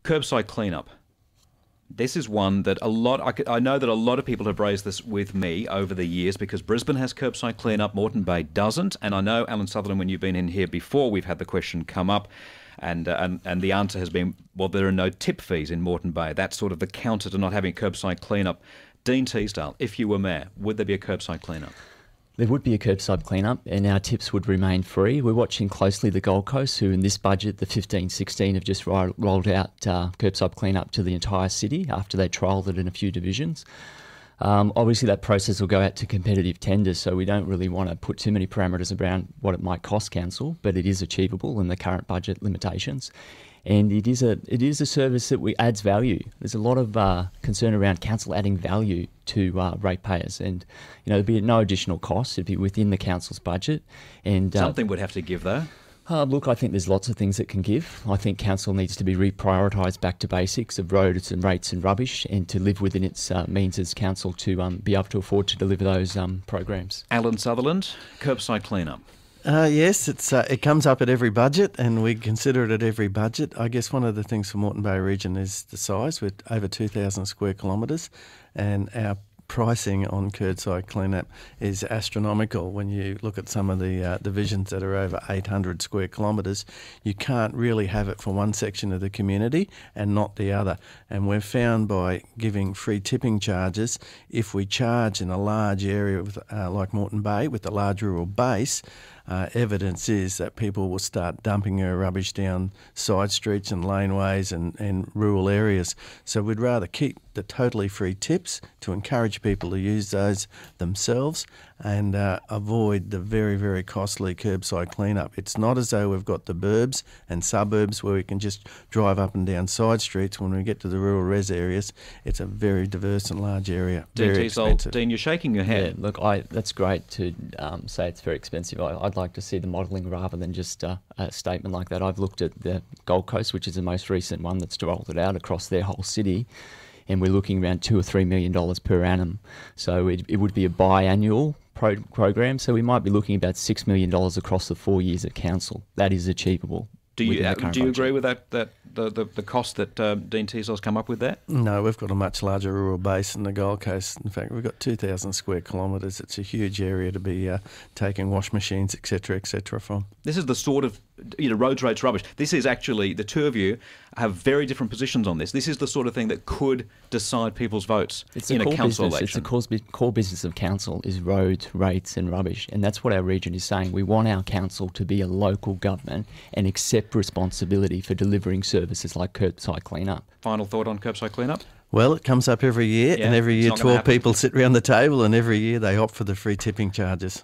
Curbside cleanup. This is one that I know that a lot of people have raised this with me over the years because Brisbane has curbside cleanup, Moreton Bay doesn't. And I know, Allan Sutherland, when you've been in here before, we've had the question come up, and the answer has been, well, there are no tip fees in Moreton Bay. That's sort of the counter to not having curbside cleanup. Dean Teasdale, if you were mayor, would there be a curbside cleanup? There would be a curbside cleanup and our tips would remain free. We're watching closely the Gold Coast, who in this budget, the 15-16, have just rolled out curbside cleanup to the entire city after they trialled it in a few divisions. Obviously, that process will go out to competitive tenders, so we don't really want to put too many parameters around what it might cost council, but it is achievable in the current budget limitations. And it is a service that adds value. There's a lot of concern around council adding value to ratepayers, and there'd be no additional cost. It'd be within the council's budget, and something would have to give though. Look, I think there's lots of things it can give. I think council needs to be reprioritised back to basics of roads and rates and rubbish, and to live within its means as council to be able to afford to deliver those programs. Allan Sutherland, curbside cleanup. Yes, it comes up at every budget and we consider it at every budget. I guess one of the things for Moreton Bay Region is the size. We're over 2,000 square kilometres and our pricing on curbside cleanup is astronomical. When you look at some of the divisions that are over 800 square kilometres, you can't really have it for one section of the community and not the other. And we've found by giving free tipping charges, if we charge in a large area with, like Moreton Bay with a large rural base, evidence is that people will start dumping their rubbish down side streets and laneways and rural areas. So we'd rather keep the totally free tips to encourage people to use those themselves and avoid the very, very costly curbside cleanup. It's not as though we've got the burbs and suburbs where we can just drive up and down side streets. When we get to the rural res areas, it's a very diverse and large area. Very expensive. Dean, you're shaking your head. Yeah, look, that's great to say it's very expensive. I'd like to see the modelling rather than just a statement like that. I've looked at the Gold Coast, which is the most recent one that's rolled it out across their whole city, and we're looking around $2 or $3 million per annum. So it would be a biannual program, so we might be looking about $6 million across the 4 years at council. That is achievable. Do you agree with that the cost that Dean Teasdale's come up with there? No, we've got a much larger rural base in the Gold Coast. In fact, we've got 2,000 square kilometres. It's a huge area to be taking wash machines, etc., from. This is the sort of roads, rates, rubbish. This is actually, the two of you have very different positions on this. This is the sort of thing that could decide people's votes in a council election. It's the core business of council is roads, rates and rubbish, and that's what our region is saying. We want our council to be a local government and accept responsibility for delivering services like curbside cleanup. Final thought on curbside cleanup? Well, it comes up every year, and every year 12 people sit around the table, and every year they opt for the free tipping charges.